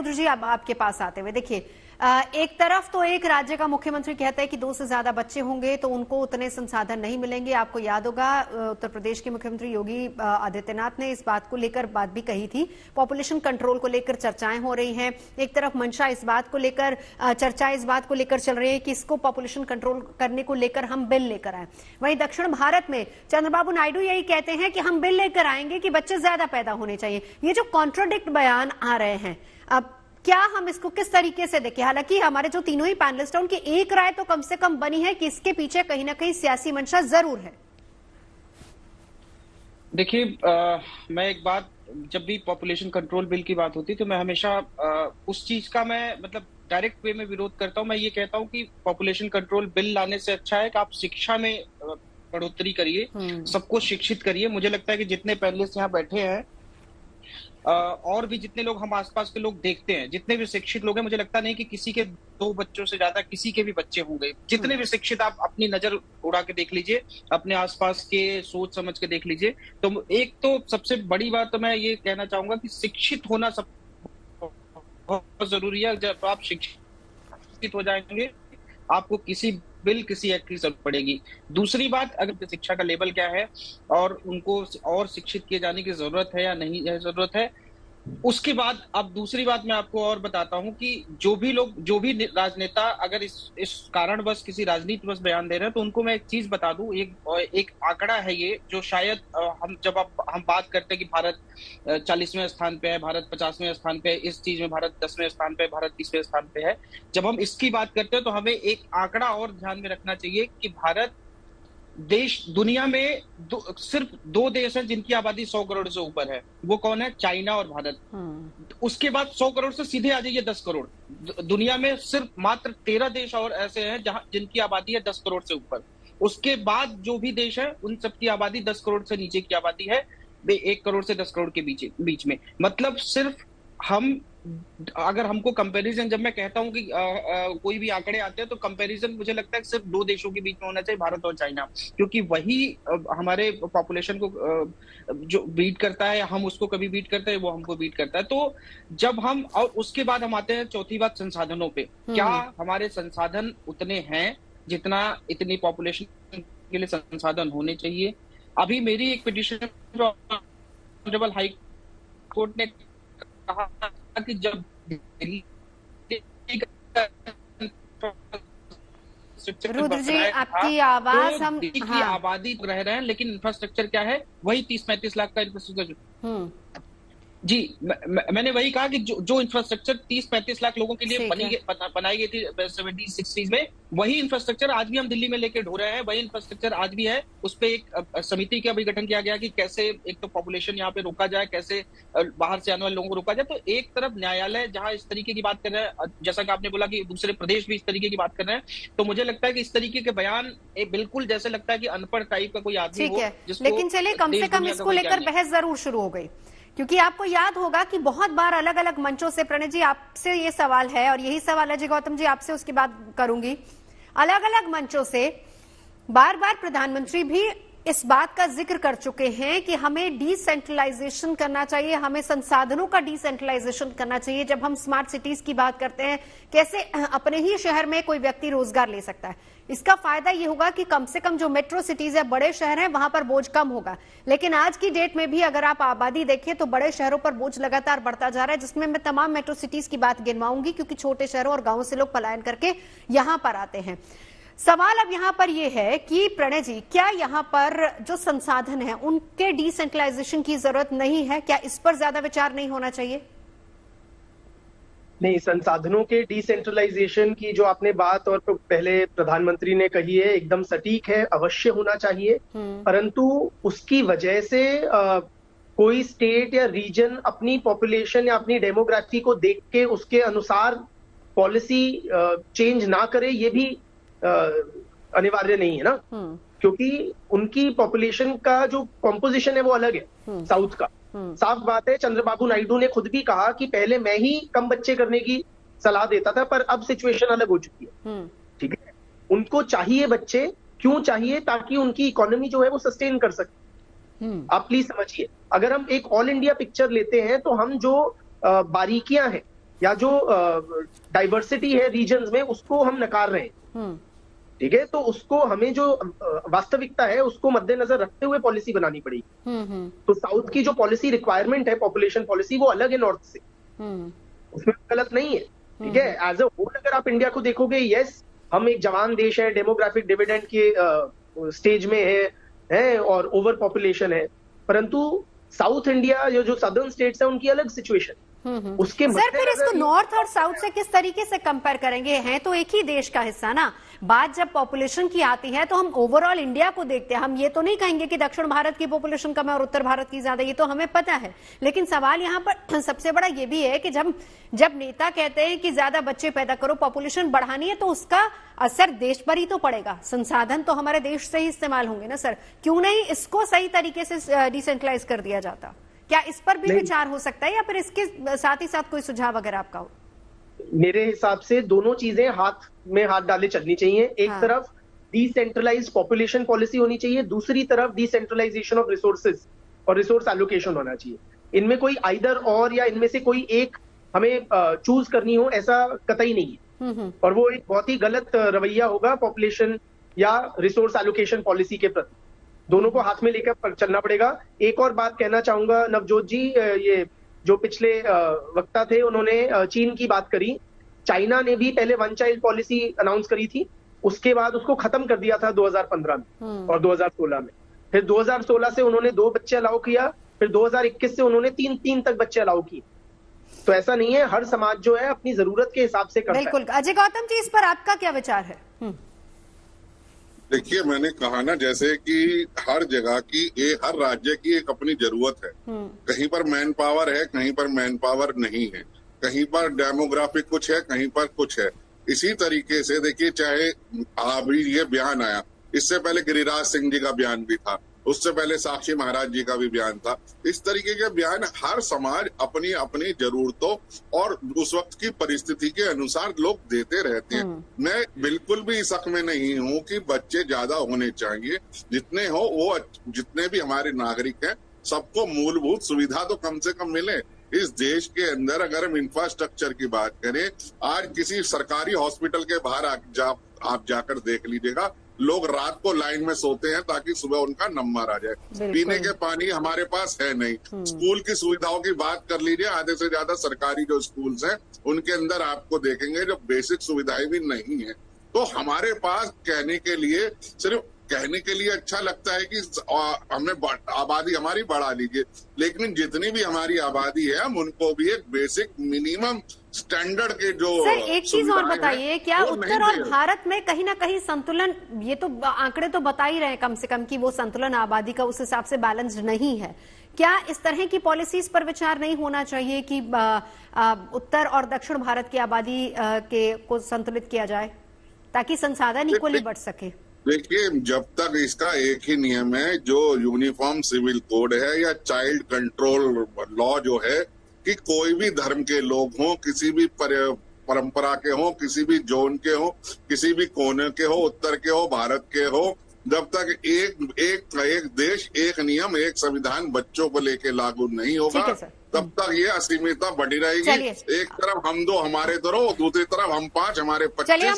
रुद्र जी, अब आपके पास आते हुए देखिए, एक तरफ तो एक राज्य का मुख्यमंत्री कहता है कि 2 से ज्यादा बच्चे होंगे तो उनको उतने संसाधन नहीं मिलेंगे। आपको याद होगा उत्तर प्रदेश के मुख्यमंत्री योगी आदित्यनाथ ने इस बात को लेकर बात भी कही थी। पॉपुलेशन कंट्रोल को लेकर चर्चाएं हो रही हैं। एक तरफ मंशा इस बात को लेकर चर्चा इस बात को लेकर चल रही है कि इसको पॉपुलेशन कंट्रोल करने को लेकर हम बिल लेकर आए। वहीं दक्षिण भारत में चंद्रबाबू नायडू यही कहते हैं कि हम बिल लेकर आएंगे कि बच्चे ज्यादा पैदा होने चाहिए। ये जो कॉन्ट्राडिक्ट बयान आ रहे हैं, अब क्या हम इसको किस तरीके से देखें? हालांकि हमारे जो तीनों ही पैनलिस्ट हैं उनकी एक राय तो कम से कम बनी है कि इसके पीछे कहीं ना कहीं सियासी मंशा जरूर है। देखिए, मैं एक बात, जब भी पॉपुलेशन कंट्रोल बिल की बात होती है तो मैं हमेशा उस चीज का मैं मतलब डायरेक्ट वे में विरोध करता हूं। मैं ये कहता हूं कि पॉपुलेशन कंट्रोल बिल लाने से अच्छा है कि आप शिक्षा में बढ़ोतरी करिए, सबको शिक्षित करिए। मुझे लगता है कि जितने पैनलिस्ट यहाँ बैठे हैं और भी जितने लोग हम आसपास के लोग देखते हैं, जितने भी शिक्षित लोग हैं, मुझे लगता नहीं कि किसी के 2 बच्चों से ज्यादा किसी के भी बच्चे होंगे। जितने भी शिक्षित, आप अपनी नजर उड़ा के देख लीजिए, अपने आसपास के सोच समझ के देख लीजिए। तो एक तो सबसे बड़ी बात तो मैं ये कहना चाहूंगा कि शिक्षित होना सब बहुत जरूरी है। जब आप शिक्षित हो जाएंगे, आपको किसी बिल, किसी एक्ट की जरूरत पड़ेगी। दूसरी बात, अगर शिक्षा का लेवल क्या है और उनको और शिक्षित किए जाने की जरूरत है या नहीं है जरूरत है, उसके बाद अब दूसरी बात मैं आपको और बताता हूं कि जो भी राजनेता अगर इस कारणवश किसी राजनीतिवश बयान दे रहे हैं, तो उनको मैं एक चीज बता दूं, एक आंकड़ा है ये, जो शायद हम बात करते हैं कि भारत 40वें स्थान पे है, भारत 50वें स्थान पे है, इस चीज में भारत 10वें स्थान पे है, भारत 30वें स्थान पे है। जब हम इसकी बात करते हैं तो हमें एक आंकड़ा और ध्यान में रखना चाहिए कि भारत देश, दुनिया में सिर्फ 2 देश हैं जिनकी आबादी 100 करोड़ से ऊपर है। वो कौन है? चाइना और भारत। उसके बाद 100 करोड़ से सीधे आ जाइए 10 करोड़। दुनिया में सिर्फ मात्र 13 देश और ऐसे हैं जिनकी आबादी है 10 करोड़ से ऊपर। उसके बाद जो भी देश है उन सबकी आबादी 10 करोड़ से नीचे की आबादी है, वे 1 करोड़ से 10 करोड़ के बीच में। मतलब सिर्फ हम, अगर हमको कंपैरिजन, जब मैं कहता हूं कि कोई भी आंकड़े आते हैं तो कंपैरिजन मुझे लगता है कि सिर्फ 2 देशों के बीच में होना चाहिए, भारत और चाइना, क्योंकि वही हमारे पॉपुलेशन को जो बीट करता है, हम उसको कभी बीट करते हैं, वो हमको बीट करता है। तो जब हम, और उसके बाद हम आते हैं चौथी बात, संसाधनों पे। क्या हमारे संसाधन उतने हैं जितना इतनी पॉपुलेशन के लिए संसाधन होने चाहिए? अभी मेरी एक पिटीशन ऑनरेबल हाई कोर्ट ने कहा कि जब रुद्र जी, आपकी आवाज हम की आबादी रह रहे हैं, लेकिन इंफ्रास्ट्रक्चर क्या है? वही 30-35 लाख का इंफ्रास्ट्रक्चर। जी, मैंने वही कहा कि जो इंफ्रास्ट्रक्चर 30-35 लाख लोगों के लिए बनाई गई थी 70-60s में, वही इंफ्रास्ट्रक्चर आज भी हम दिल्ली में लेके ढो रहे हैं, वही इंफ्रास्ट्रक्चर आज भी है। उस पे एक समिति का भी गठन किया गया कि कैसे एक तो पॉपुलेशन यहाँ पे रोका जाए, कैसे बाहर से आने वाले लोगों को रोका जाए। तो एक तरफ न्यायालय जहां इस तरीके की बात कर रहे हैं, जैसा कि आपने बोला कि दूसरे प्रदेश भी इस तरीके की बात कर रहे हैं, तो मुझे लगता है कि इस तरीके के बयान बिल्कुल जैसे लगता है कि अनपढ़ टाइप का कोई आदमी हो। लेकिन चलिए, कम से कम इसको लेकर बहस जरूर शुरू हो गई, क्योंकि आपको याद होगा कि बहुत बार अलग अलग मंचों से, प्रणय जी आपसे ये सवाल है और यही सवाल है जी गौतम जी आपसे, उसकी बात करूंगी, अलग अलग मंचों से बार बार प्रधानमंत्री भी इस बात का जिक्र कर चुके हैं कि हमें डिसेंट्रलाइजेशन करना चाहिए, हमें संसाधनों का डिसेंट्रलाइजेशन करना चाहिए। जब हम स्मार्ट सिटीज की बात करते हैं, कैसे अपने ही शहर में कोई व्यक्ति रोजगार ले सकता है, इसका फायदा ये होगा कि कम से कम जो मेट्रो सिटीज है, बड़े शहर हैं, वहां पर बोझ कम होगा। लेकिन आज की डेट में भी अगर आप आबादी देखें तो बड़े शहरों पर बोझ लगातार बढ़ता जा रहा है, जिसमें मैं तमाम मेट्रो सिटीज की बात गिनवाऊंगी, क्योंकि छोटे शहरों और गांवों से लोग पलायन करके यहां पर आते हैं। सवाल अब यहां पर यह है कि प्रणय जी, क्या यहां पर जो संसाधन है उनके डिसेंट्रलाइजेशन की जरूरत नहीं है? क्या इस पर ज्यादा विचार नहीं होना चाहिए? नहीं, संसाधनों के डिसेंट्रलाइजेशन की जो आपने बात और पहले प्रधानमंत्री ने कही है, एकदम सटीक है, अवश्य होना चाहिए। परंतु उसकी वजह से कोई स्टेट या रीजन अपनी पॉपुलेशन या अपनी डेमोग्राफी को देख के उसके अनुसार पॉलिसी चेंज ना करे, ये भी अनिवार्य नहीं है ना, क्योंकि उनकी पॉपुलेशन का जो कॉम्पोजिशन है वो अलग है साउथ का। साफ बात है, चंद्रबाबू नायडू ने खुद भी कहा कि पहले मैं ही कम बच्चे करने की सलाह देता था, पर अब सिचुएशन अलग हो चुकी है। ठीक है, उनको चाहिए बच्चे, क्यों चाहिए? ताकि उनकी इकोनॉमी जो है वो सस्टेन कर सके। आप प्लीज समझिए, अगर हम एक ऑल इंडिया पिक्चर लेते हैं तो हम जो बारीकियां हैं या जो डाइवर्सिटी है रीजन्स में, उसको हम नकार रहे हैं। ठीक है, तो उसको हमें जो वास्तविकता है उसको मद्देनजर रखते हुए पॉलिसी बनानी पड़ेगी। तो साउथ की जो पॉलिसी रिक्वायरमेंट है, पॉपुलेशन पॉलिसी, वो अलग है नॉर्थ से, उसमें गलत नहीं है। ठीक है, एज अ होल अगर आप इंडिया को देखोगे, यस हम एक जवान देश है, डेमोग्राफिक डिविडेंड के स्टेज में है और ओवर पॉपुलेशन है, परंतु साउथ इंडिया जो सदर्न स्टेट्स है उनकी अलग सिचुएशन। उसके सर फिर इसको नॉर्थ और साउथ से किस तरीके से कंपेयर करेंगे? हैं तो एक ही देश का हिस्सा ना। बात जब पॉपुलेशन की आती है तो हम ओवरऑल इंडिया को देखते हैं। हम ये तो नहीं कहेंगे कि दक्षिण भारत की पॉपुलेशन कम है और उत्तर भारत की ज्यादा, ये तो हमें पता है। लेकिन सवाल यहाँ पर सबसे बड़ा ये भी है कि जब नेता कहते हैं कि ज्यादा बच्चे पैदा करो, पॉपुलेशन बढ़ानी है, तो उसका असर देश पर ही तो पड़ेगा। संसाधन तो हमारे देश से ही इस्तेमाल होंगे ना सर। क्यों नहीं इसको सही तरीके से डिसेंट्रलाइज कर दिया जाता? क्या इस पर भी विचार हो सकता है, या फिर इसके साथ ही साथ कोई सुझाव अगर आपका हो? मेरे हिसाब से दोनों चीजें हाथ में हाथ डाले चलनी चाहिए। एक तरफ डिसेंट्रलाइज पॉपुलेशन पॉलिसी होनी चाहिए, दूसरी तरफ डिसेंट्रलाइजेशन ऑफ रिसोर्सेज और रिसोर्स एलोकेशन होना चाहिए। इनमें कोई आइदर और या इनमें से कोई एक हमें चूज करनी हो, ऐसा कतई नहीं है। और वो एक बहुत ही गलत रवैया होगा पॉपुलेशन या रिसोर्स एलोकेशन पॉलिसी के प्रति। दोनों को हाथ में लेकर चलना पड़ेगा। एक और बात कहना चाहूंगा नवजोत जी, ये जो पिछले वक्ता थे उन्होंने चीन की बात करी। चाइना ने भी पहले वन चाइल्ड पॉलिसी अनाउंस करी थी, उसके बाद उसको खत्म कर दिया था 2015 में और 2016 में। फिर 2016 से उन्होंने 2 बच्चे अलाउ किया, फिर 2021 से उन्होंने 3 तक बच्चे अलाउ किए। तो ऐसा नहीं है, हर समाज जो है अपनी जरूरत के हिसाब से करता है। बिल्कुल। अजय गौतम जी, इस पर आपका क्या विचार है? देखिए, मैंने कहा ना, जैसे कि हर जगह की हर राज्य की एक अपनी जरूरत है। कहीं पर मैन पावर है, कहीं पर मैन पावर नहीं है, कहीं पर डेमोग्राफिक कुछ है, कहीं पर कुछ है। इसी तरीके से देखिए, चाहे अभी ये बयान आया, इससे पहले गिरिराज सिंह जी का बयान भी था, उससे पहले साक्षी महाराज जी का भी बयान था। इस तरीके के बयान हर समाज अपनी अपनी जरूरतों और उस वक्त की परिस्थिति के अनुसार लोग देते रहते हैं। मैं बिल्कुल भी इस हक में नहीं हूं कि बच्चे ज्यादा होने चाहिए। जितने हो वो, जितने भी हमारे नागरिक हैं, सबको मूलभूत सुविधा तो कम से कम मिले। इस देश के अंदर अगर हम इंफ्रास्ट्रक्चर की बात करें, आज किसी सरकारी हॉस्पिटल के बाहर आप जाकर देख लीजिएगा, लोग रात को लाइन में सोते हैं ताकि सुबह उनका नंबर आ जाए। पीने के पानी हमारे पास है नहीं। स्कूल की सुविधाओं की बात कर लीजिए, आधे से ज्यादा सरकारी जो स्कूल्स हैं उनके अंदर आपको देखेंगे जो बेसिक सुविधाएं भी नहीं है। तो हमारे पास कहने के लिए, सिर्फ कहने के लिए अच्छा लगता है कि हमने आबादी हमारी बढ़ा लीजिए, लेकिन जितनी भी हमारी आबादी है हम उनको भी एक बेसिक मिनिमम स्टैंडर्ड के जो। सर एक चीज और बताइए, क्या उत्तर और भारत में कहीं ना कहीं संतुलन, ये तो आंकड़े तो बता ही रहे हैं कम से कम कि वो संतुलन आबादी का उस हिसाब से बैलेंस्ड नहीं है। क्या इस तरह की पॉलिसीज पर विचार नहीं होना चाहिए कि उत्तर और दक्षिण भारत की आबादी को संतुलित किया जाए ताकि संसाधन इक्वली बढ़ सके? देखिए, जब तक इसका एक ही नियम है जो यूनिफॉर्म सिविल कोड है या चाइल्ड कंट्रोल लॉ जो है, कि कोई भी धर्म के लोग हों, किसी भी परंपरा के हों, किसी भी जोन के हों, किसी भी कोने के हो, उत्तर के हो, भारत के हो, जब तक एक देश, एक नियम, एक संविधान बच्चों को लेके लागू नहीं होगा, तब तक ये असीमितता बढ़ी रहेगी। एक तरफ हम 2 हमारे तरफ, दूसरी तरफ हम 5 हमारे 25।